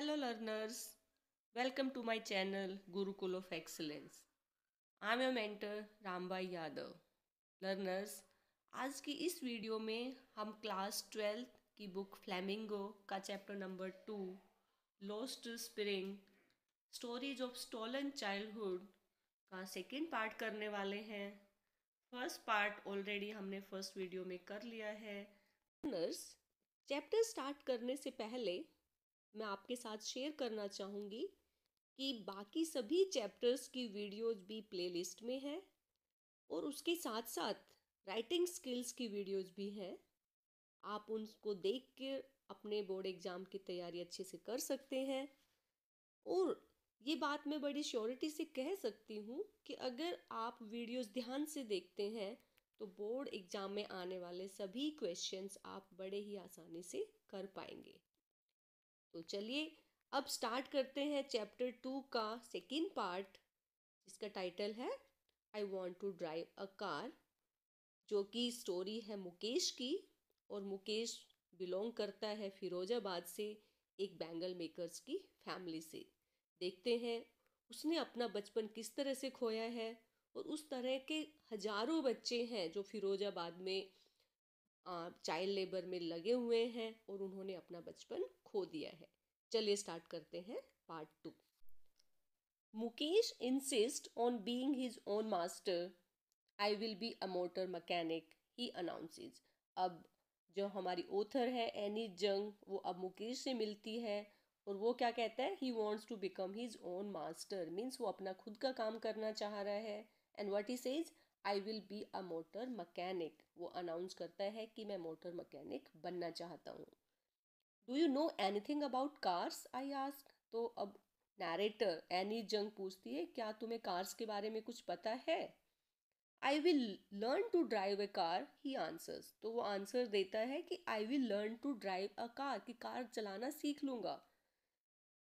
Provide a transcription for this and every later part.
Hello learners, welcome to my channel Gurukul of Excellence. I am your mentor Rambai Yadav. Learners, आज की इस video में हम क्लास 12 की बुक फ्लैमिंगो का chapter number 2 lost spring stories of stolen childhood का second part करने वाले हैं. फर्स्ट पार्ट ऑलरेडी हमने फर्स्ट वीडियो में कर लिया है. लर्नर्स, चैप्टर स्टार्ट करने से पहले मैं आपके साथ शेयर करना चाहूँगी कि बाकी सभी चैप्टर्स की वीडियोज भी प्लेलिस्ट में है और उसके साथ साथ राइटिंग स्किल्स की वीडियोज भी हैं. आप उनको देख के अपने बोर्ड एग्ज़ाम की तैयारी अच्छे से कर सकते हैं. और ये बात मैं बड़ी श्योरिटी से कह सकती हूँ कि अगर आप वीडियोस ध्यान से देखते हैं तो बोर्ड एग्ज़ाम में आने वाले सभी क्वेश्चंस आप बड़े ही आसानी से कर पाएंगे. तो चलिए अब स्टार्ट करते हैं चैप्टर 2 का सेकेंड पार्ट, जिसका टाइटल है I want to drive a car, जो कि स्टोरी है मुकेश की. और मुकेश बिलोंग करता है फिरोजाबाद से, एक बैंगल मेकर्स की फैमिली से. देखते हैं उसने अपना बचपन किस तरह से खोया है और उस तरह के हजारों बच्चे हैं जो फिरोजाबाद में चाइल्ड लेबर में लगे हुए हैं और उन्होंने अपना बचपन खो दिया है. चलिए स्टार्ट करते हैं part 2. Mukesh insist on being his own master. I will be a motor mechanic, he announces. अब जो हमारी ऑथर है एनी जंग, वो अब मुकेश से मिलती है और वो क्या कहता है, he wants to become his own master, means वो अपना खुद का काम करना चाह रहा है. And what he says, I will be a motor mechanic. वो अनाउंस करता है कि मैं मोटर मैकेनिक बनना चाहता हूँ. Do you know anything about cars, I ask. तो अब नैरेटर एनी जंग पूछती है, क्या तुम्हें कार्स के बारे में कुछ पता है. I will learn to drive a car, he answers. तो वो आंसर देता है कि I will learn to drive a car, कि कार चलाना सीख लूंगा.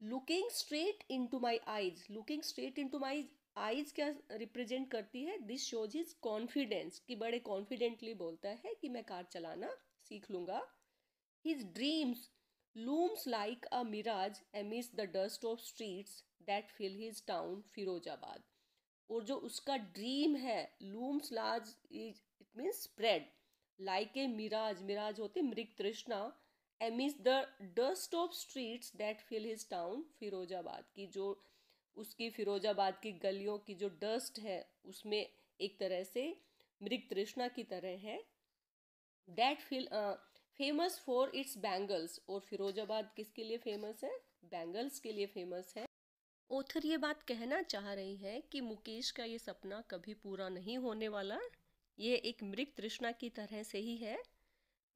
Looking straight into my eyes, looking straight into my eyes क्या रिप्रेजेंट करती है, दिस शोज हिज कॉन्फिडेंस, कि बड़े कॉन्फिडेंटली बोलता है कि मैं कार चलाना सीख लूंगा. His dreams looms like a mirage amidst the dust of streets that fill his town Firozabad. और जो उसका ड्रीम है, looms large, it means spread like a mirage, mirage होते मृग तृष्णा, amidst the dust of streets that fill his town Firozabad, की जो उसकी फिरोजाबाद की गलियों की जो डस्ट है उसमें एक तरह से मृग तृष्णा की तरह है. that fill famous for its bangles. और फिरोजाबाद किसके लिए फेमस है, बैंगल्स के लिए फेमस है. ऑथर ये बात कहना चाह रही है कि मुकेश का ये सपना कभी पूरा नहीं होने वाला, ये एक मृग तृष्णा की तरह से ही है.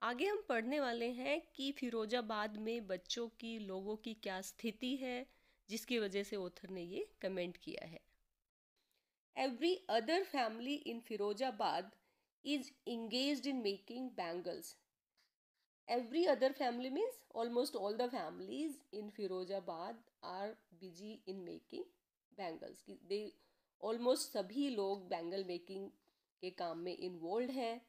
आगे हम पढ़ने वाले हैं कि फिरोजाबाद में बच्चों की, लोगों की क्या स्थिति है, जिसकी वजह से ऑथर ने ये कमेंट किया है. Every other family in Firozabad is engaged in making bangles. Every other family means almost all the families in Firozabad are busy in making bangles. They almost सभी लोग बैंगल मेकिंग के काम में इन्वॉल्व हैं.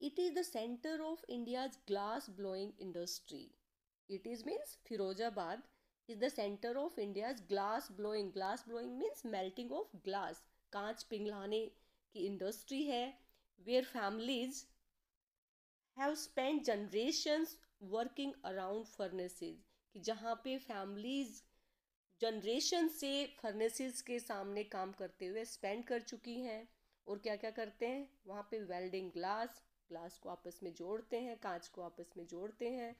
It is the center of India's glass blowing industry. It is means Firozabad is the center of India's glass blowing. Glass blowing means melting of glass. कांच पिघलाने की industry है. Where families have spent generations working around furnaces, कि जहाँ पे families generation से furnaces के सामने काम करते हुए स्पेंड कर चुकी हैं. और क्या क्या करते हैं वहाँ पे, वेल्डिंग ग्लास, ग्लास को आपस में जोड़ते हैं, कांच को आपस में जोड़ते हैं.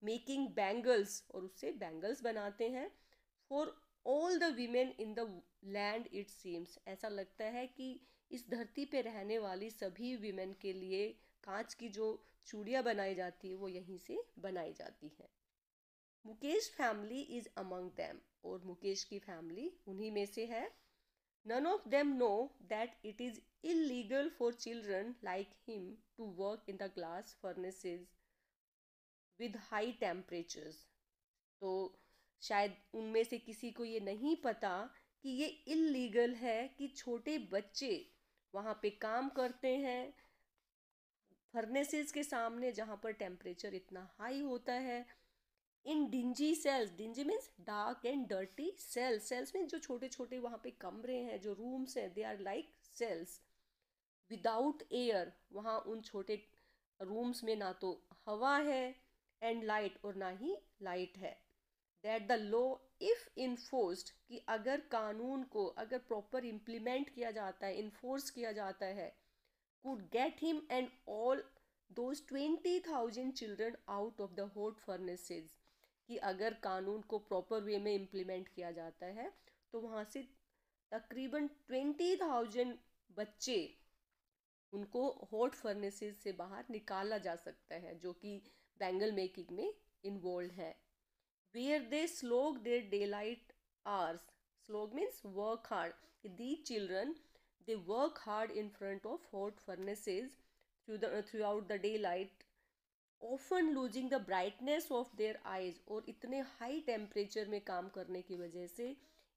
मेकिंग बैंगल्स, और उससे बैंगल्स बनाते हैं. For all the women in the land it seems, ऐसा लगता है कि इस धरती पे रहने वाली सभी वीमेन के लिए कांच की जो चूड़ियाँ बनाई जाती है वो यहीं से बनाई जाती है. Mukesh family is among them, और मुकेश की फैमिली उन्हीं में से है. None of them know that it is illegal for children like him to work in the glass furnaces with high temperatures. तो शायद उनमें से किसी को ये नहीं पता कि ये इलीगल है कि छोटे बच्चे वहाँ पे काम करते हैं फर्नेसेस के सामने, जहाँ पर टेम्परेचर इतना हाई होता है. In dingy cells, dingy means dark and dirty cells, cells means जो छोटे छोटे वहाँ पे कमरे हैं, जो रूम्स हैं, they are like cells. Without air, वहाँ उन छोटे रूम्स में ना तो हवा है एंड लाइट, और ना ही लाइट है। That the law if enforced, कि अगर कानून को अगर प्रॉपर इम्प्लीमेंट किया जाता है, इन्फोर्स किया जाता है, could get him and all those 20,000 children out of the hot furnaces, कि अगर कानून को प्रॉपर वे में इम्प्लीमेंट किया जाता है तो वहाँ से तकरीबन 20,000 बच्चे उनको हॉट फर्नेसेस से बाहर निकाला जा सकता है, जो कि बैंगल मेकिंग में इन्वॉल्व है। Where they slog their daylight hours, slog means work hard, the children they work hard in front of hot furnaces throughout the daylight, often losing the brightness of their eyes, और इतने high temperature में काम करने की वजह से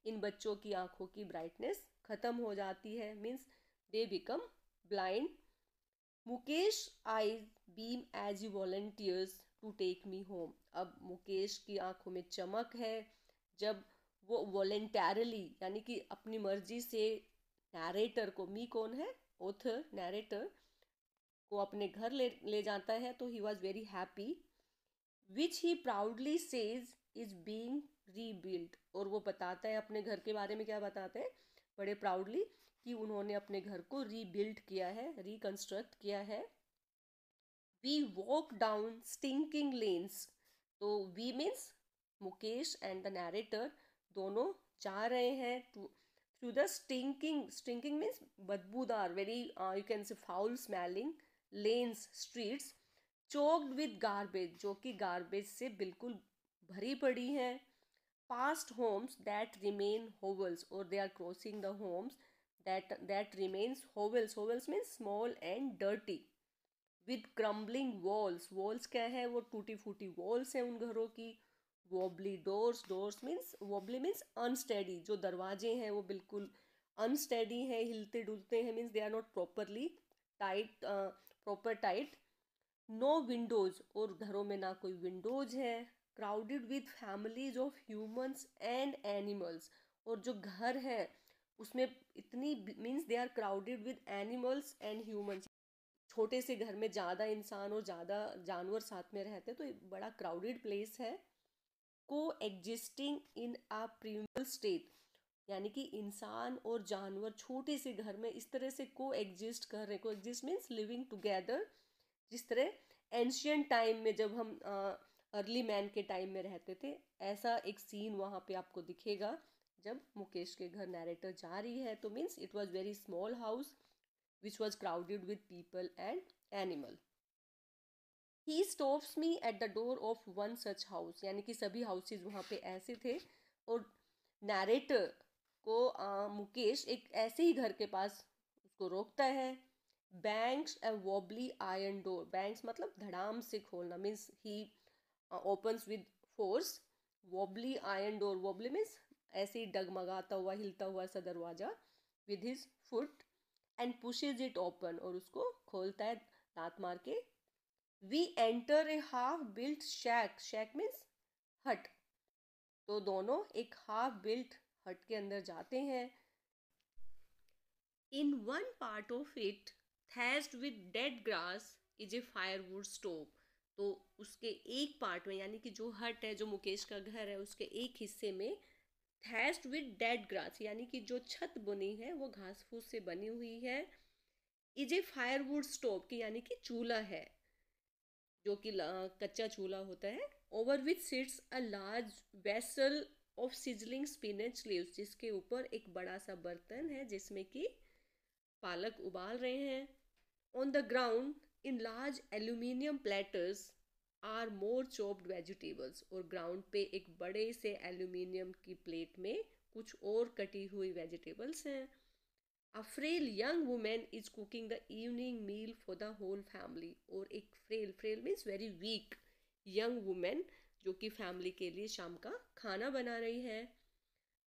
इन बच्चों की आंखों की ब्राइटनेस खत्म हो जाती है, means they become blind. Mukesh eyes beam as you volunteers to take me home, अब मुकेश की आंखों में चमक है जब वो वॉलेंटरली यानी कि अपनी मर्जी से नैरेटर को, मी कौन है, ऑथर, नैरेटर को अपने घर ले जाता है, तो he was very happy, which he proudly says is being rebuild, और वो बताता है अपने घर के बारे में, क्या बताते हैं बड़े प्राउडली, कि उन्होंने अपने घर को रीबिल्ड किया है, रिकंस्ट्रक्ट किया है। We walk down stinking lanes, तो we means Mukesh and the narrator दोनों जा रहे हैं through the stinking means बदबूदार, very you can say foul smelling lanes, streets choked with garbage, जो कि गार्बेज से बिल्कुल भरी पड़ी हैं। past homes that remain hovels, or they are crossing the homes that remains hovels means small and dirty, with crumbling walls क्या है, वो टूटी फूटी walls हैं उन घरों की। वॉबली डोर्स मीन्स अनस्टेडी, जो दरवाजे हैं वो बिल्कुल अनस्टेडी हैं, हिलते डुलते हैं, means they are not properly tight. No windows, और घरों में ना कोई विंडोज है। Crowded with families of humans and animals, और जो घर है उसमें इतनी means they are crowded with animals and humans, छोटे से घर में ज़्यादा इंसान और ज़्यादा जानवर साथ में रहते, तो एक बड़ा क्राउडेड प्लेस है। को existing in a Primal state, यानी कि इंसान और जानवर छोटे से घर में इस तरह से को एग्जिस्ट कर रहे, को एग्जिस्ट मीन्स लिविंग टुगेदर, जिस तरह एंशियंट टाइम में जब हम अर्ली मैन के टाइम में रहते थे, ऐसा एक सीन वहाँ पे आपको दिखेगा जब मुकेश के घर नैरेटर जा रही है। तो means it was very small house which was crowded with people and animal. He stops me at the door of one such house, यानी कि सभी हाउसेज वहाँ पे ऐसे थे, और नैरेटर को मुकेश एक ऐसे ही घर के पास उसको रोकता है। Bangs a wobbly iron door, bangs मतलब धड़ाम से खोलना, means he opens with force. Wobbly iron door, wobbly means ऐसे ही डगमगाता हुआ हिलता हुआ सा दरवाजा, with his foot, and pushes it open, और उसको खोलता है दांत मार के। We enter a half built shack, shack means hut, तो दोनों एक हाफ बिल्ट हट के अंदर जाते हैं। In one part of it thatched with dead grass is a firewood stove, तो उसके एक पार्ट में, यानी कि जो हट है, जो मुकेश का घर है, उसके एक हिस्से में थैस्ड विद डेड ग्रास, यानी कि जो छत बनी है वो घास फूस से बनी हुई है। इज ए फायरवुड स्टोव की, यानी कि चूल्हा है, जो कि कच्चा चूल्हा होता है। Over which sits a large vessel of sizzling spinach leaves, जिसके ऊपर एक बड़ा सा बर्तन है जिसमें कि पालक उबाल रहे हैं। On the ground in large aluminium platters are more chopped vegetables, और ग्राउंड पे एक बड़े से एल्यूमिनियम की प्लेट में कुछ और कटी हुई वेजिटेबल्स हैं। A frail young woman is cooking the evening meal for the whole family, और एक frail means very weak young woman जो कि फैमिली के लिए शाम का खाना बना रही है।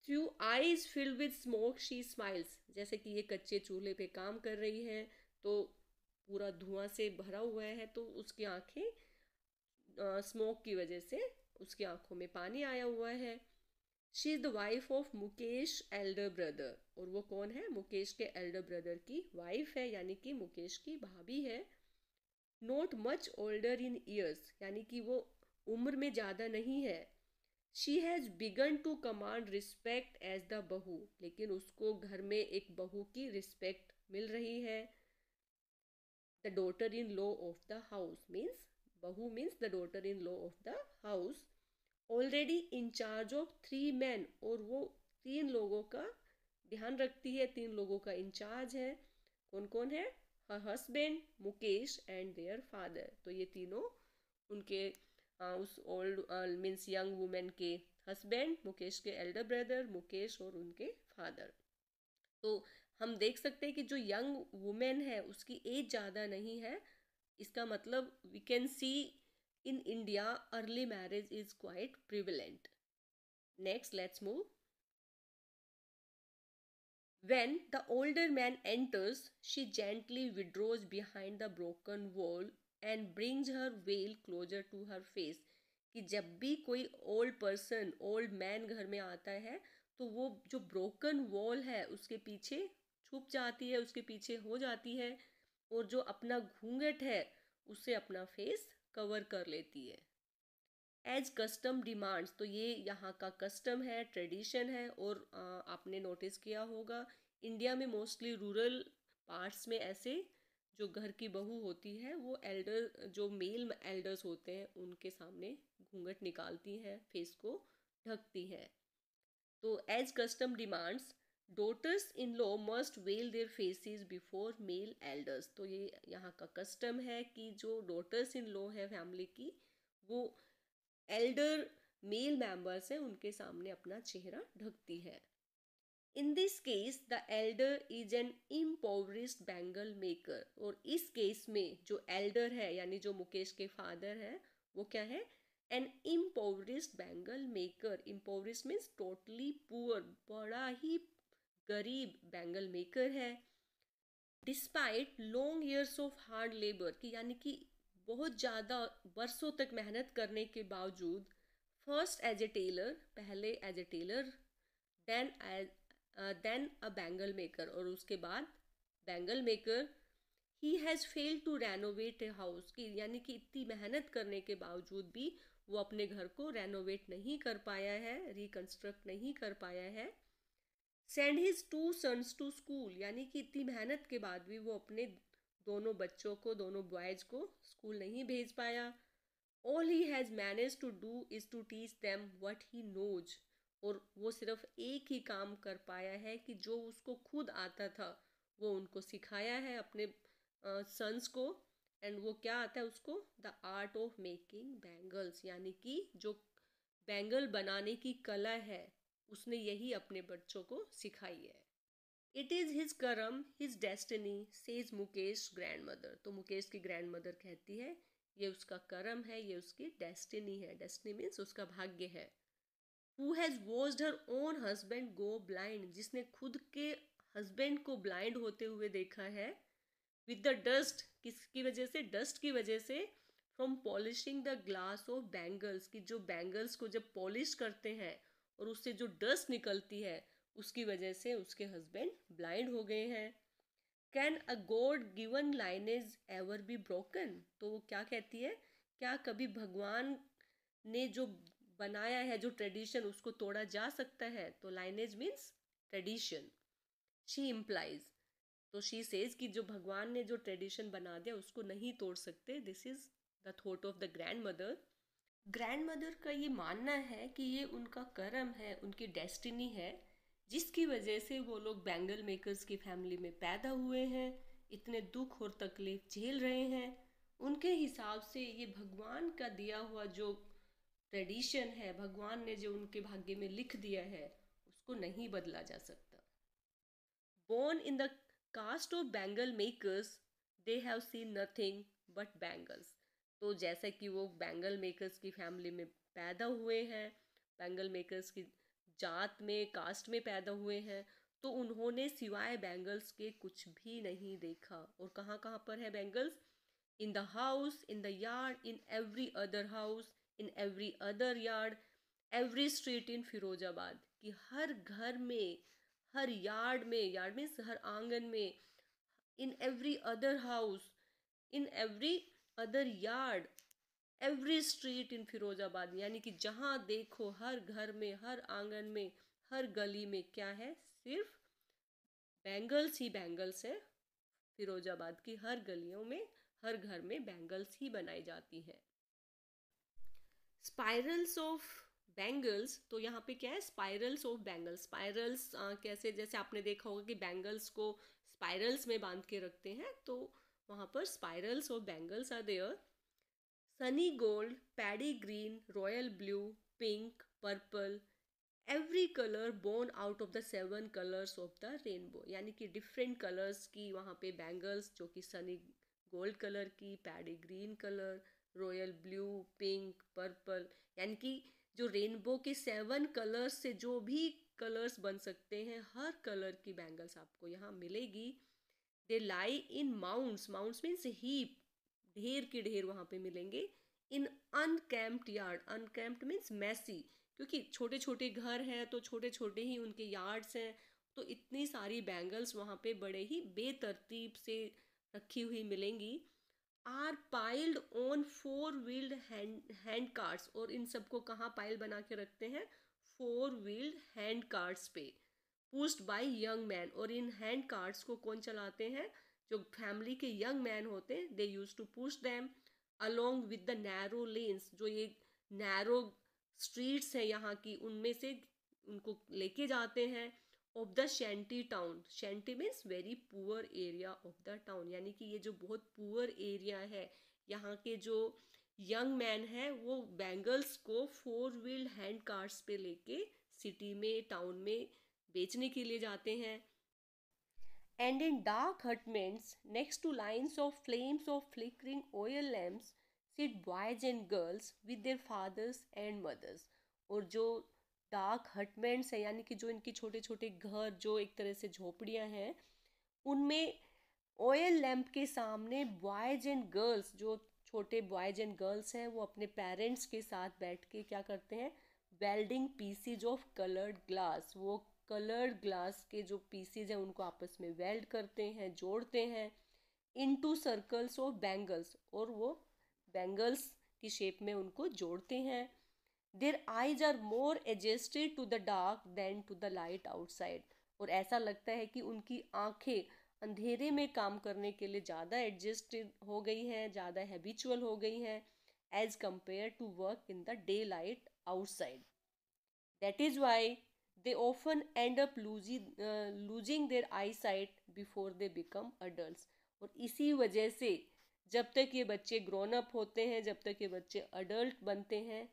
Through eyes filled with smoke she smiles, जैसे कि ये कच्चे चूल्हे पे काम कर रही है तो पूरा धुआं से भरा हुआ है, तो उसकी आंखें स्मोक की वजह से उसकी आंखों में पानी आया हुआ है। She is the wife of Mukesh Elder brother, और वो कौन है? मुकेश के एल्डर ब्रदर की वाइफ है, यानी कि मुकेश की भाभी है। Not much older in years, यानी कि वो उम्र में ज़्यादा नहीं है। She has begun to command respect as the bahu, लेकिन उसको घर में एक बहू की रिस्पेक्ट मिल रही है। The daughter in law of the house means, bahu means the daughter in law of the house, already in charge of 3 men, और वो 3 लोगों का ध्यान रखती है, 3 लोगों का इंचार्ज है। कौन कौन है? Her husband, Mukesh and their father. तो ये तीनों उनके उस ओल्ड मीन्स यंग वुमेन के हस्बैंड, मुकेश के एल्डर ब्रदर, मुकेश और उनके फादर। तो हम देख सकते हैं कि जो यंग वुमेन है उसकी एज ज़्यादा नहीं है। इसका मतलब we can see in India early marriage is quite prevalent. Next, let's move. When the older man enters, she gently withdraws behind the broken wall and brings her veil closer to her face. कि जब भी कोई old person, old man घर में आता है तो वो जो ब्रोकन वॉल है उसके पीछे छुप जाती है, उसके पीछे हो जाती है, और जो अपना घूंघट है उससे अपना फेस कवर कर लेती है। एज कस्टम डिमांड्स, तो ये यहाँ का कस्टम है, ट्रेडिशन है। और आपने नोटिस किया होगा इंडिया में मोस्टली रूरल पार्ट्स में ऐसे जो घर की बहू होती है वो एल्डर, जो मेल एल्डर्स होते हैं उनके सामने घूंघट निकालती हैं, फेस को ढकती हैं। तो as custom demands, daughters in law must veil their faces before male elders. तो ये यहाँ का कस्टम है कि जो डॉटर्स इन लॉ है फैमिली की, वो एल्डर मेल मेंबर्स हैं उनके सामने अपना चेहरा ढकती है। In this case the elder is an impoverished bangle maker, और इस केस में जो एल्डर है यानी जो मुकेश के फादर है वो क्या है? An impoverished bangle maker. Impoverished means totally poor, बड़ा ही गरीब बैंगल मेकर है। Despite long years of hard labour, की यानी कि बहुत ज़्यादा बरसों तक मेहनत करने के बावजूद, फर्स्ट एज ए टेलर, पहले as a tailor, then a bangle maker, और उसके बाद bangle maker, he has failed to renovate a house, की यानी कि इतनी मेहनत करने के बावजूद भी वो अपने घर को रेनोवेट नहीं कर पाया है, रिकन्स्ट्रक्ट नहीं कर पाया है। Send his 2 sons to school, यानी कि इतनी मेहनत के बाद भी वो अपने दोनों बच्चों को, दोनों बॉयज़ को स्कूल नहीं भेज पाया। All he has manage to do is to teach them what he knows, और वो सिर्फ एक ही काम कर पाया है कि जो उसको खुद आता था वो उनको सिखाया है अपने सन्स को। एंड वो क्या आता है उसको? The art of making bangles, यानी कि जो बैंगल बनाने की कला है उसने यही अपने बच्चों को सिखाई है। इट इज़ हिज करम, his destiny, says Mukesh grand mother. तो मुकेश की ग्रैंड मदर कहती है ये उसका करम है, ये उसकी डेस्टिनी है। डेस्टिनी मीन्स उसका भाग्य है। Who has watched her own husband go blind, जिसने खुद के हस्बैंड को ब्लाइंड होते हुए देखा है। विद द डस्ट, किसकी वजह से? डस्ट की वजह से। From polishing the glass of bangles, की जो बैंगल्स को जब पॉलिश करते हैं और उससे जो डस्ट निकलती है उसकी वजह से उसके हस्बैंड ब्लाइंड हो गए हैं। Can a God given lineage ever be broken, तो वो क्या कहती है, क्या कभी भगवान ने जो बनाया है, जो ट्रेडिशन, उसको तोड़ा जा सकता है? तो lineage means tradition. She implies, तो शी सेज कि जो भगवान ने जो ट्रेडिशन बना दिया उसको नहीं तोड़ सकते। This is the thought of the grand mother. Grand mother का ये मानना है कि ये उनका कर्म है, उनकी डेस्टिनी है, जिसकी वजह से वो लोग बैंगल मेकर्स की फैमिली में पैदा हुए हैं, इतने दुख और तकलीफ झेल रहे हैं। उनके हिसाब से ये भगवान का दिया हुआ जो ट्रेडिशन है, भगवान ने जो उनके भाग्य में लिख दिया है, उसको नहीं बदला जा सकता। Born in the caste of Bengal makers, they have seen nothing but bangles. तो जैसा कि वो बैंगल मेकर्स की फैमिली में पैदा हुए हैं, बैंगल मेकर्स की जात में, कास्ट में पैदा हुए हैं, तो उन्होंने सिवाय बैंगल्स के कुछ भी नहीं देखा। और कहाँ कहाँ पर है bangles? In the house, in the yard, in every other house, in every other yard, every street in Firozabad, कि हर घर में, हर यार्ड मीन्स हर आंगन में, in every other house, in every other yard, every street in Firozabad, यानी कि जहाँ देखो हर घर में, हर आंगन में, हर गली में क्या है, सिर्फ बैंगल्स ही बैंगल्स है। फिरोजाबाद की हर गलियों में, हर घर में बैंगल्स ही बनाई जाती है। स्पाइरल्स ऑफ बैंगल्स, तो यहाँ पे क्या है, स्पाइरल्स ऑफ बैंगल्स। स्पाइरल्स कैसे, जैसे आपने देखा होगा कि बैंगल्स को स्पाइरल्स में बांध के रखते हैं, तो वहाँ पर spirals of bangles are there. Sunny gold, paddy green, royal blue, pink, purple, every colour born out of the 7 colours of the rainbow, यानी कि डिफरेंट कलर्स की वहाँ पे बैंगल्स, जो कि सनी गोल्ड कलर की, paddy green colour, royal blue, pink, purple, यानी कि जो रेनबो के 7 कलर्स से जो भी कलर्स बन सकते हैं, हर कलर की बैंगल्स आपको यहाँ मिलेगी। दे लाई इन माउंट्स, माउंट्स मीन्स हीप, ढेर के ढेर वहाँ पे मिलेंगे। इन अनकैम्प्ड यार्ड, अनकैम्प्ड मीन्स मैसी, क्योंकि छोटे छोटे घर हैं तो छोटे छोटे ही उनके यार्ड्स हैं, तो इतनी सारी बैंगल्स वहाँ पे बड़े ही बेतरतीब से रखी हुई मिलेंगी। Are piled on 4 wheeled hand carts, और इन सबको कहाँ पाइल बना के रखते हैं, 4 व्हील्ड हैंड कार्ट्स पे, पुश्ड बाय यंग मैन, और इन हैंड कार्ट्स को कौन चलाते हैं, जो फैमिली के यंग मैन होते हैं, they use to push them along with the narrow lanes, जो ये नैरो स्ट्रीट्स हैं यहाँ की, उनमें से उनको लेके जाते हैं। Of the शेंटी town, शेंटी means very poor area of the town, यानी कि ये जो बहुत पुअर एरिया है, यहाँ के जो यंग मैन है वो बैंगल्स को 4 व्हील्ड हैंड कार्ट्स पे लेके सिटी में, टाउन में बेचने के लिए जाते हैं। And in dark hutments, next to lines of flames of flickering oil lamps, sit boys and girls with their fathers and mothers. और जो डार्क हटमेंट्स है, यानी कि जो इनके छोटे छोटे घर, जो एक तरह से झोपड़ियाँ हैं, उनमें ऑयल लैम्प के सामने बॉयज एंड गर्ल्स, जो छोटे बॉयज एंड गर्ल्स हैं, वो अपने पेरेंट्स के साथ बैठ के क्या करते हैं, welding PCs of coloured glass, वो कलर्ड ग्लास के जो पीसीज हैं उनको आपस में वेल्ड करते हैं, जोड़ते हैं, इनटू सर्कल्स ऑफ बैंगल्स, और वो बैंगल्स की शेप में उनको जोड़ते हैं। Their eyes are more adjusted to the dark than to the light outside, और ऐसा लगता है कि उनकी आंखें अंधेरे में काम करने के लिए ज़्यादा एडजस्टेड हो गई हैं, ज़्यादा हैबिचुअल हो गई हैं, as compare to work in the daylight outside. That is why they often end up losing their eyesight before they become adults। और इसी वजह से जब तक ये बच्चे ग्रोन अप होते हैं, जब तक ये बच्चे अडल्ट बनते हैं,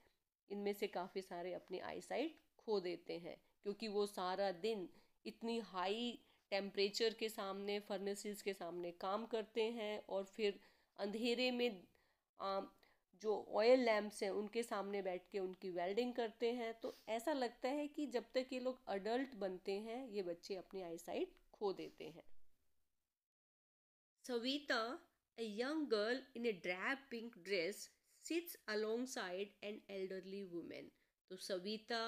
इनमें से काफ़ी सारे अपनी आईसाइट खो देते हैं, क्योंकि वो सारा दिन इतनी हाई टेम्परेचर के सामने, फर्नेसेस के सामने काम करते हैं, और फिर अंधेरे में जो ऑयल लैम्प्स हैं उनके सामने बैठ के उनकी वेल्डिंग करते हैं। तो ऐसा लगता है कि जब तक ये लोग अडल्ट बनते हैं, ये बच्चे अपनी आईसाइट खो देते हैं। Savita, a young girl in a drab pink dress, sits alongside an elderly woman। तो सविता,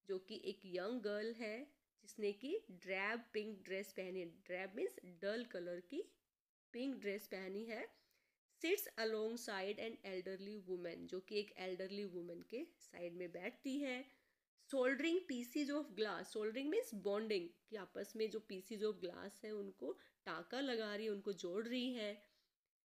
जो कि एक यंग गर्ल है, जिसने कि ड्रैब पिंक ड्रेस पहनी, ड्रैब मीन्स डल कलर की पिंक ड्रेस पहनी है, sits alongside an elderly women, जो कि एक एल्डरली वुमेन के साइड में बैठती है। Soldering PCs of glass, soldering means bonding, कि आपस में जो पीसीज ऑफ ग्लास है उनको टाँका लगा रही है, उनको जोड़ रही है।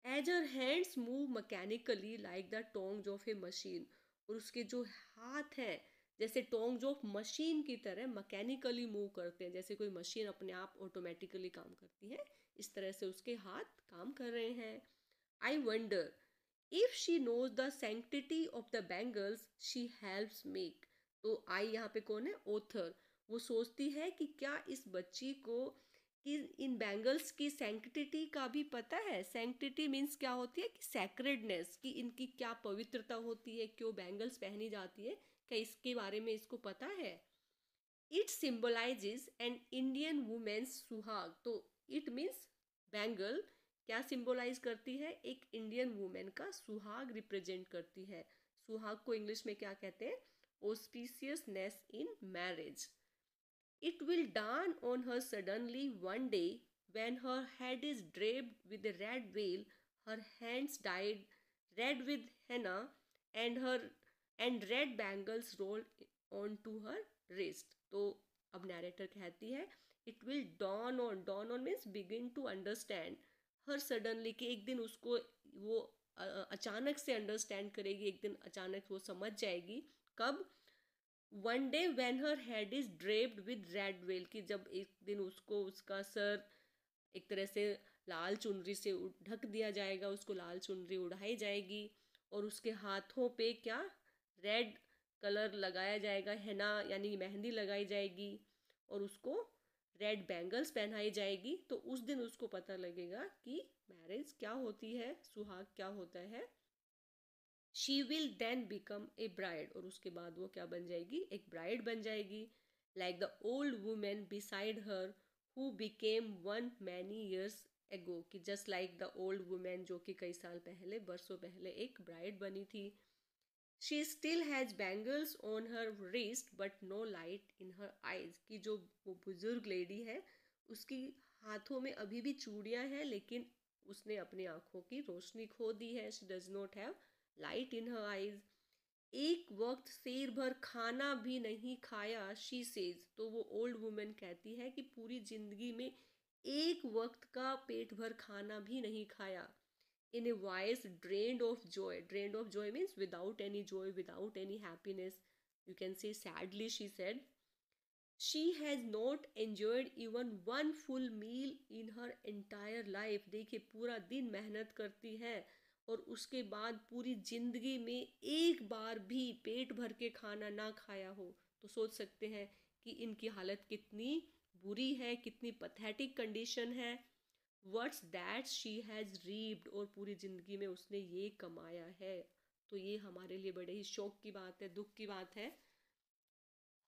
As her hands move mechanically like the tongs of a machine, और उसके जो हाथ हैं जैसे टोंग्स ऑफ मशीन की तरह मैकेनिकली मूव करते हैं, जैसे कोई मशीन अपने आप ऑटोमेटिकली काम करती है, इस तरह से उसके हाथ काम कर रहे हैं। I wonder if she knows the sanctity of the bangles she helps make। तो आई यहाँ पे कौन है, ऑथर। वो सोचती है कि क्या इस बच्ची को कि इन बैंगल्स की सैंक्टिटी का भी पता है। सैंक्टिटी मीन्स क्या होती है, कि सैक्रेडनेस, कि इनकी क्या पवित्रता होती है, क्यों बैंगल्स पहनी जाती है, क्या इसके बारे में इसको पता है। It symbolizes an Indian women's suhag, तो इट मीन्स बैंगल क्या सिंबलाइज करती है, एक इंडियन वुमेन का सुहाग रिप्रेजेंट करती है। सुहाग को इंग्लिश में क्या कहते हैं? Auspiciousness in marriage. It will dawn on her suddenly one day when her head is draped with a red veil, her hands dyed red with henna, and red bangles rolled onto her wrist. तो अब narrator कहती है it will dawn on means begin to understand her suddenly, कि एक दिन उसको वो अचानक से अंडरस्टैंड करेगी, एक दिन अचानक वो समझ जाएगी. कब? One day when her head is draped with red well, कि जब एक दिन उसको उसका सर एक तरह से लाल चुनरी से ढक दिया जाएगा, उसको लाल चुनरी उड़ाई जाएगी और उसके हाथों पे क्या? रेड कलर लगाया जाएगा, हैना यानी मेहंदी लगाई जाएगी और उसको रेड बैंगल्स पहनाई जाएगी. तो उस दिन उसको पता लगेगा कि मैरिज क्या होती है, सुहाग क्या होता है. She will then become a bride, और उसके बाद वो क्या बन जाएगी? एक ब्राइड बन जाएगी. Like the old women beside her who became one many years ago, कि just like the old women जो कि कई साल पहले, बरसों पहले एक ब्राइड बनी थी. She still has bangles on her wrist but no light in her eyes, कि जो वो बुजुर्ग लेडी है उसकी हाथों में अभी भी चूड़ियां हैं लेकिन उसने अपनी आंखों की रोशनी खो दी है. She does not have light in her eyes. एक वक्त शेर भर खाना भी नहीं खाया, शी सेज, तो वो ओल्ड वुमेन कहती है कि पूरी जिंदगी में एक वक्त का पेट भर खाना भी नहीं खाया. In a voice drained of joy means without any joy, without any happiness, you can say sadly she said. She has not enjoyed even one full meal in her entire life. देखिए, पूरा दिन मेहनत करती है और उसके बाद पूरी जिंदगी में एक बार भी पेट भर के खाना ना खाया हो. तो सोच सकते हैं कि इनकी हालत कितनी बुरी है, कितनी पथेटिक कंडीशन है. व्हाट्स दैट शी हैज़ रीप्ड, और पूरी ज़िंदगी में उसने ये कमाया है. तो ये हमारे लिए बड़े ही शौक की बात है, दुख की बात है.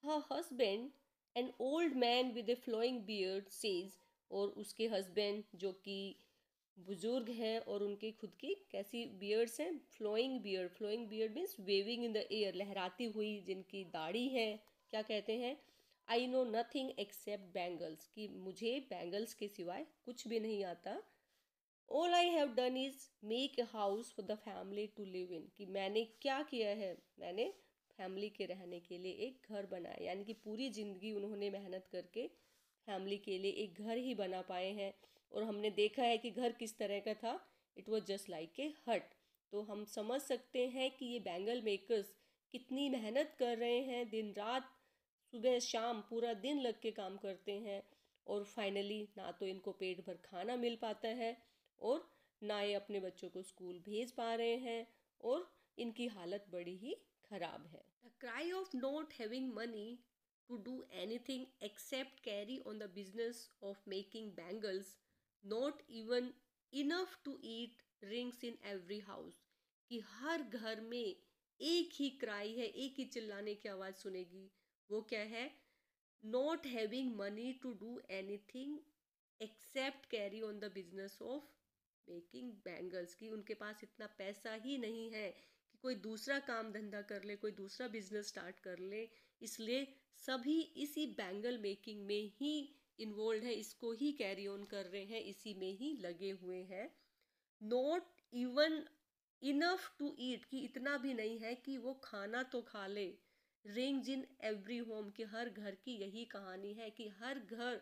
Her husband an old man with a flowing beard says, और उसके हस्बैंड जो कि बुजुर्ग हैं और उनकी खुद की कैसी बियर्ड्स हैं? Flowing beard means waving in the air, लहराती हुई जिनकी दाढ़ी है. क्या कहते हैं? I know nothing except bangles, कि मुझे बैंगल्स के सिवाय कुछ भी नहीं आता. All I have done is make a house for the family to live in, कि मैंने क्या किया है? मैंने फैमिली के रहने के लिए एक घर बनाया, यानी कि पूरी ज़िंदगी उन्होंने मेहनत करके फैमिली के लिए एक घर ही बना पाए हैं. और हमने देखा है कि घर किस तरह का था. It was just like a हट. तो हम समझ सकते हैं कि ये बैंगल मेकर्स कितनी मेहनत कर रहे हैं, दिन रात, सुबह शाम पूरा दिन लग के काम करते हैं. और फाइनली ना तो इनको पेट भर खाना मिल पाता है और ना ये अपने बच्चों को स्कूल भेज पा रहे हैं, और इनकी हालत बड़ी ही खराब है. The cry of not having money to do anything except carry on the business of making bangles, not even enough to eat, rings in every house, कि हर घर में एक ही क्राई है, एक ही चिल्लाने की आवाज़ सुनेगी. वो क्या है? Not having money to do anything except carry on the business of making bangles, की उनके पास इतना पैसा ही नहीं है कि कोई दूसरा काम धंधा कर ले, कोई दूसरा बिजनेस स्टार्ट कर ले. इसलिए सभी इसी बैंगल मेकिंग में ही इन्वॉल्व है, इसको ही कैरी ऑन कर रहे हैं, इसी में ही लगे हुए हैं. Not even enough to eat, कि इतना भी नहीं है कि वो खाना तो खा ले. रिंग्स इन एवरी होम, कि हर घर की यही कहानी है कि हर घर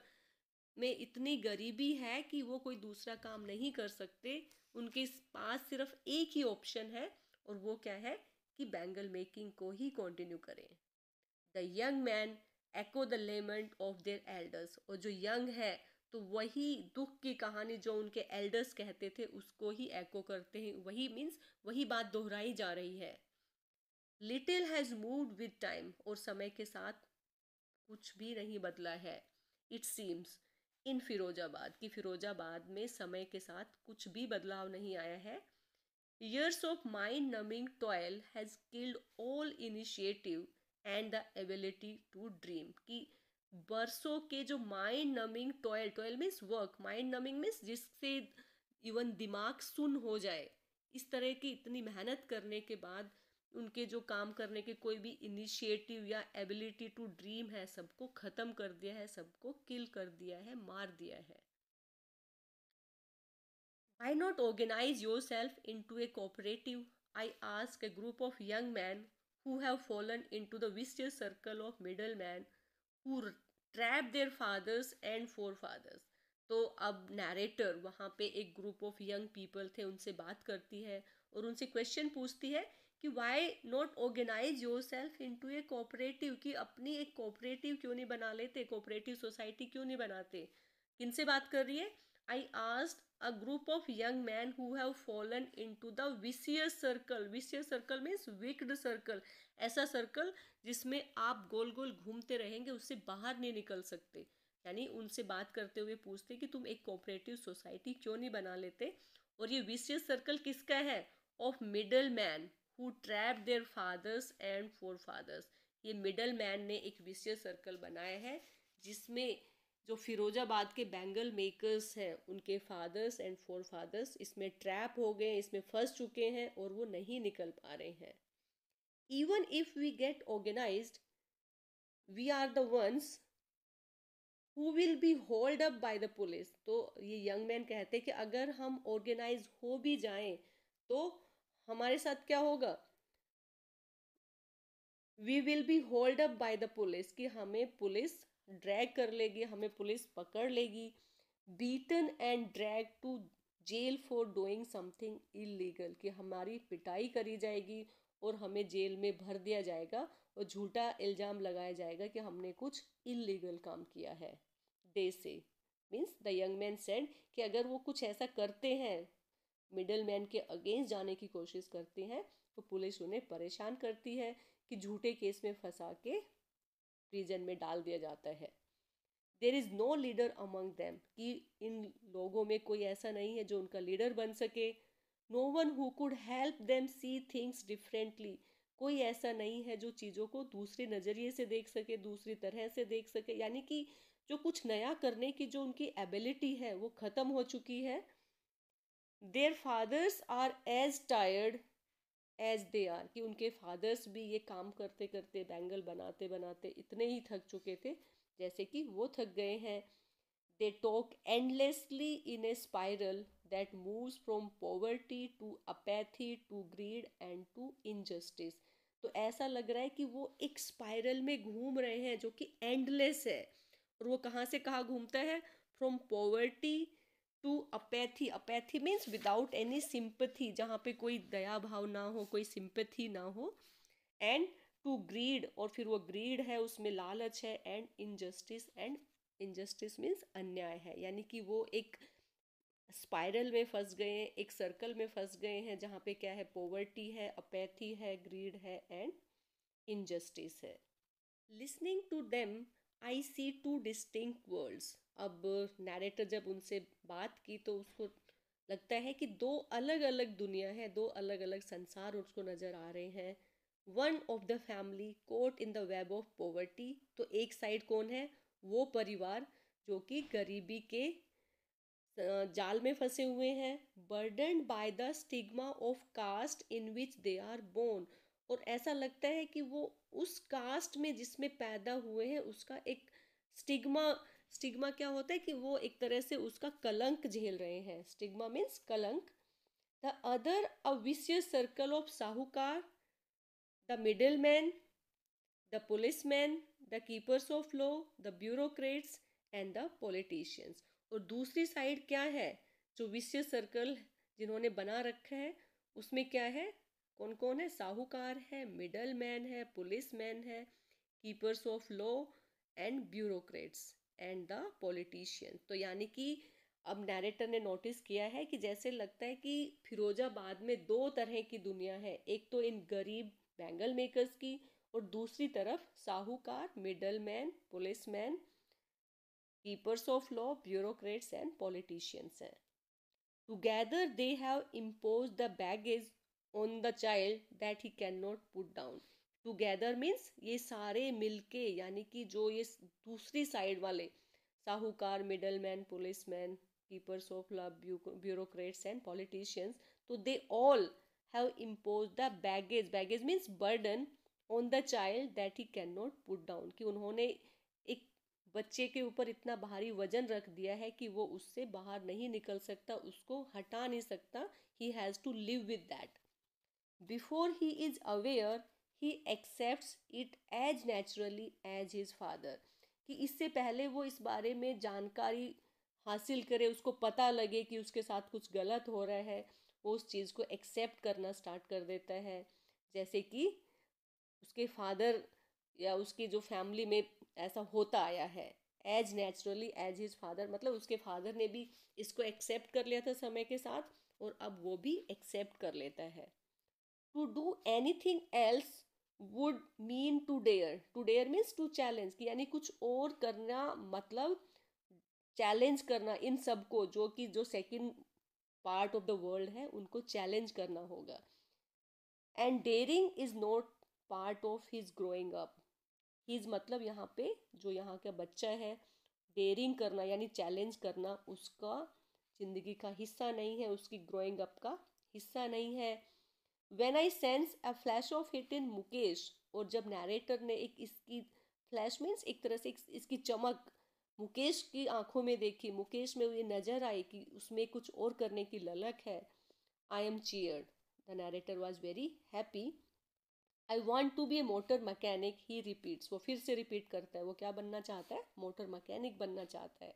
में इतनी गरीबी है कि वो कोई दूसरा काम नहीं कर सकते. उनके पास सिर्फ एक ही ऑप्शन है, और वो क्या है? कि बैंगल मेकिंग को ही कंटिन्यू करें. The young man echo the lament of their elders, और जो यंग है तो वही दुख की कहानी जो उनके एल्डर्स कहते थे उसको ही एको करते हैं. वही मीन्स वही बात दोहराई जा रही है. Little has moved with time, और समय के साथ कुछ भी नहीं बदला है. इट सीम्स इन फिरोजाबाद, की फिरोजाबाद में समय के साथ कुछ भी बदलाव नहीं आया है. Years of mind-numbing toil has killed all initiative and the ability to dream, कि बरसों के जो mind numbing toil means work, mind numbing means जिससे इवन दिमाग सुन हो जाए, इस तरह की इतनी मेहनत करने के बाद उनके जो काम करने के कोई भी इनिशिएटिव या एबिलिटी टू ड्रीम है, सबको खत्म कर दिया है, सबको किल कर दिया है, मार दिया है. Why not organize yourself into a cooperative? I ask a group of young men who have fallen into the vicious circle of middlemen who trap their fathers and forefathers. तो अब नैरेटर वहाँ पे एक ग्रुप ऑफ यंग पीपल थे, उनसे बात करती है और उनसे क्वेश्चन पूछती है कि why not organize yourself into a cooperative, कि अपनी एक कोऑपरेटिव क्यों नहीं बना लेते, कोऑपरेटिव सोसाइटी क्यों नहीं बनाते. किनसे बात कर रही है? I asked a group of young men who have fallen into the vicious circle. Vicious circle means wicked circle. ऐसा सर्कल जिसमें आप गोल गोल घूमते रहेंगे, उससे बाहर नहीं निकल सकते. यानी उनसे बात करते हुए पूछते कि तुम एक कोऑपरेटिव सोसाइटी क्यों नहीं बना लेते. और ये विशियस सर्कल किसका है? Of middleman who trap their fathers and forefathers. ये मिडल मैन ने एक विशियस सर्कल बनाया है जिसमें जो फिरोजाबाद के बैंगल मेकर्स हैं, उनके फादर्स एंड फोर फादर्स इसमें ट्रैप हो गए, इसमें फंस चुके हैं और वो नहीं निकल पा रहे हैं. Even if we get organized, we are the ones who will be hold up by the police. तो ये यंग मैन कहते हैं कि अगर हम ऑर्गेनाइज हो भी जाएं तो हमारे साथ क्या होगा? We will be hold up by the police, कि हमें पुलिस ड्रैग कर लेगी, हमें पुलिस पकड़ लेगी. Beaten and drag to jail for doing something illegal, कि हमारी पिटाई करी जाएगी और हमें जेल में भर दिया जाएगा और झूठा इल्ज़ाम लगाया जाएगा कि हमने कुछ इलीगल काम किया है. दे से means the young man said कि अगर वो कुछ ऐसा करते हैं, मिडल मैन के अगेंस्ट जाने की कोशिश करते हैं, तो पुलिस उन्हें परेशान करती है कि झूठे केस में फंसा के प्रिजन में डाल दिया जाता है. There is no leader among them, कि इन लोगों में कोई ऐसा नहीं है जो उनका लीडर बन सके. No one who could help them see things differently, कोई ऐसा नहीं है जो चीज़ों को दूसरे नज़रिए से देख सके, दूसरी तरह से देख सके. यानी कि जो कुछ नया करने की जो उनकी एबिलिटी है वो ख़त्म हो चुकी है. Their fathers are as tired as they are, कि उनके फादर्स भी ये काम करते करते, बैंगल बनाते बनाते इतने ही थक चुके थे जैसे कि वो थक गए हैं. They talk endlessly in a spiral that moves from poverty to apathy to greed and to injustice. तो ऐसा लग रहा है कि वो एक स्पाइरल में घूम रहे हैं जो कि एंडलेस है. और वो कहाँ से कहाँ घूमता है? From poverty to apathy. Apathy means without any sympathy, जहाँ पे कोई दया भाव ना हो, कोई सिंपथी ना हो. एंड टू ग्रीड, और फिर वो ग्रीड है, उसमें लालच है. And injustice, and injustice means अन्याय है. यानी कि वो एक स्पाइरल में फंस गए हैं, एक सर्कल में फंस गए हैं जहाँ पे क्या है? पॉवर्टी है, अपैथी है, ग्रीड है एंड इनजस्टिस है. Listening to them I see two distinct worlds. अब नैरेटर जब उनसे बात की तो उसको लगता है कि दो अलग अलग दुनिया है, दो अलग अलग संसार उसको नज़र आ रहे हैं. One of the family caught in the web of poverty. तो एक साइड कौन है? वो परिवार जो कि गरीबी के जाल में फंसे हुए हैं. Burdened by the stigma of caste in which they are born. और ऐसा लगता है कि वो उस कास्ट में जिसमें पैदा हुए हैं उसका एक स्टिग्मा. स्टिग्मा क्या होता है? कि वो एक तरह से उसका कलंक झेल रहे हैं. स्टिग्मा मीन्स कलंक. The other a vicious circle of sahukar, the middle man, the policeman, the keepers of law, the bureaucrats and the politicians. और दूसरी साइड क्या है? जो विशियस सर्कल जिन्होंने बना रखा है उसमें क्या है? कौन कौन है? साहूकार है, मिडल मैन है, पुलिस मैन है, keepers of law and bureaucrats and the politician. तो यानी कि अब नैरेटर ने नोटिस किया है कि जैसे लगता है कि फिरोजाबाद में दो तरह की दुनिया है. एक तो इन गरीब बैंगल मेकर्स की, और दूसरी तरफ साहूकार, middle man, police man, keepers of law, bureaucrats and politicians हैं. Together they have impose the baggage on the child that he can not put down. Together means ये सारे मिलके, यानी कि जो ये दूसरी साइड वाले साहूकार, middle man, police man, keepers of law, bureaucrats and politicians, तो they all have imposed the baggage means burden on the child that he cannot put down, कि उन्होंने एक बच्चे के ऊपर इतना भारी वजन रख दिया है कि वो उससे बाहर नहीं निकल सकता, उसको हटा नहीं सकता. He has to live with that. Before he is aware, he accepts it as naturally as his father. कि इससे पहले वो इस बारे में जानकारी हासिल करे, उसको पता लगे कि उसके साथ कुछ गलत हो रहा है, वो उस चीज़ को एक्सेप्ट करना स्टार्ट कर देता है, जैसे कि उसके फादर या उसकी जो फैमिली में ऐसा होता आया है. As naturally as his father मतलब उसके फादर ने भी इसको एक्सेप्ट कर लिया था समय के साथ, और अब वो भी एक्सेप्ट कर लेता है. To do anything else would mean to dare. To dare means to challenge, कि यानी कुछ और करना मतलब चैलेंज करना इन सबको, जो कि जो second part of the world है उनको चैलेंज करना होगा. And daring is not part of his growing up. His मतलब यहाँ पे जो यहाँ का बच्चा है, डेयरिंग करना यानी चैलेंज करना उसका जिंदगी का हिस्सा नहीं है, उसकी ग्रोइंग अप का हिस्सा नहीं है. When I sense a flash of it in Mukesh, और जब नैरेटर ने एक इसकी फ्लैश मीन्स एक तरह से इसकी चमक मुकेश की आंखों में देखी, मुकेश में ये नजर आई कि उसमें कुछ और करने की ललक है. I am cheered. The narrator was very happy. I want to be a motor mechanic. He repeats, वो फिर से रिपीट करता है, वो क्या बनना चाहता है, मोटर मैकेनिक बनना चाहता है.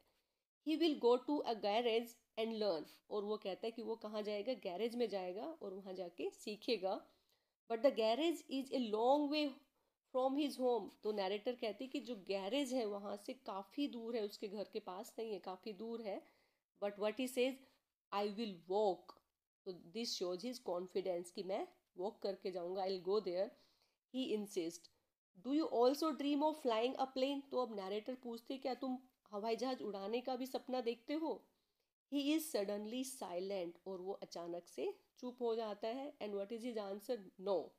He will go to a garage and learn, और वो कहता है कि वो कहाँ जाएगा, गैरेज में जाएगा और वहाँ जाके सीखेगा. But the garage is a long way from his home. तो नैरेटर कहती है कि जो गैरेज है वहाँ से काफ़ी दूर है, उसके घर के पास नहीं है, काफ़ी दूर है. But what he says, I will walk. तो दिस शोज हिज कॉन्फिडेंस कि मैं वॉक करके जाऊँगा, I will go there. He insist, do you also dream of flying a plane. तो अब नैरेटर पूछते क्या तुम हवाई जहाज उड़ाने का भी सपना देखते हो. ही इज सडनली साइलेंट, और वो अचानक से चुप हो जाता है. And what is his answer, no.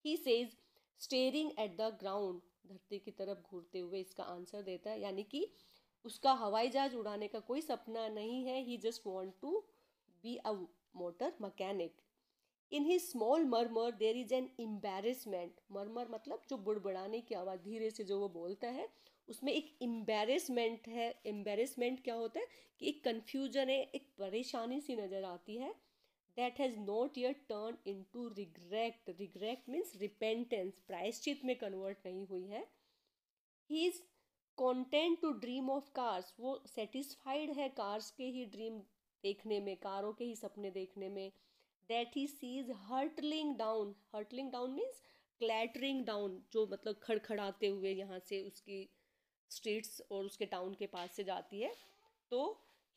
He says staring at the ground, धरती की तरफ घूरते हुए इसका आंसर देता है, यानी कि उसका हवाई जहाज उड़ाने का कोई सपना नहीं है. He just want to be a motor mechanic. In he small murmur there is an embarrassment. Murmur मतलब जो बुड़बुड़ाने की आवाज़, धीरे से जो वो बोलता है, उसमें एक एम्बेरसमेंट है. एम्बेरसमेंट क्या होता है कि एक कन्फ्यूजन है, एक परेशानी सी नज़र आती है. That has not yet turn into regret. Regret means repentance, प्रायश्चित में कन्वर्ट नहीं हुई है. He is content to dream of cars. वो सेटिस्फाइड है कार्स के ही ड्रीम देखने में, कारों के ही सपने देखने में. That he sees hurtling down. hurtling down means clattering down, जो मतलब खड़खड़ाते हुए यहाँ से उसकी स्ट्रीट्स और उसके टाउन के पास से जाती है. तो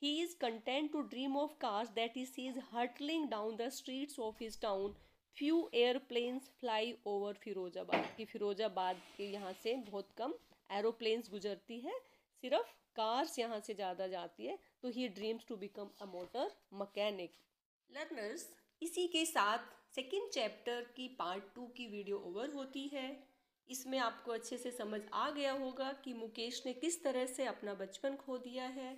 he is content to dream of cars that he sees hurtling down the streets of his town. few airplanes fly over Firozabad. कि फिरोजाबाद के यहाँ से बहुत कम एरोप्लेन्स गुजरती है, सिर्फ कार्स यहाँ से ज़्यादा जाती है. तो he dreams to become a motor mechanic. Learners, इसी के साथ सेकेंड चैप्टर की पार्ट 2 की वीडियो ओवर होती है. इसमें आपको अच्छे से समझ आ गया होगा कि मुकेश ने किस तरह से अपना बचपन खो दिया है.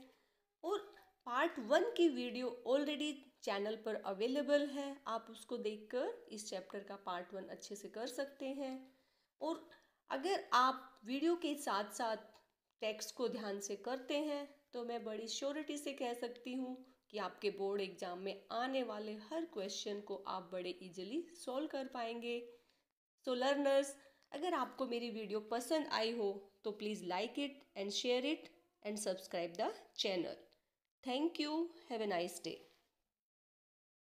और पार्ट 1 की वीडियो ऑलरेडी चैनल पर अवेलेबल है, आप उसको देखकर इस चैप्टर का पार्ट 1 अच्छे से कर सकते हैं. और अगर आप वीडियो के साथ साथ टेक्स्ट को ध्यान से करते हैं तो मैं बड़ी श्योरिटी से कह सकती हूँ कि आपके बोर्ड एग्जाम में आने वाले हर क्वेश्चन को आप बड़े इजीली सॉल्व कर पाएंगे. सो लर्नर्स, अगर आपको मेरी वीडियो पसंद आई हो तो please like it and share it and subscribe the channel. Thank you. Have a nice day.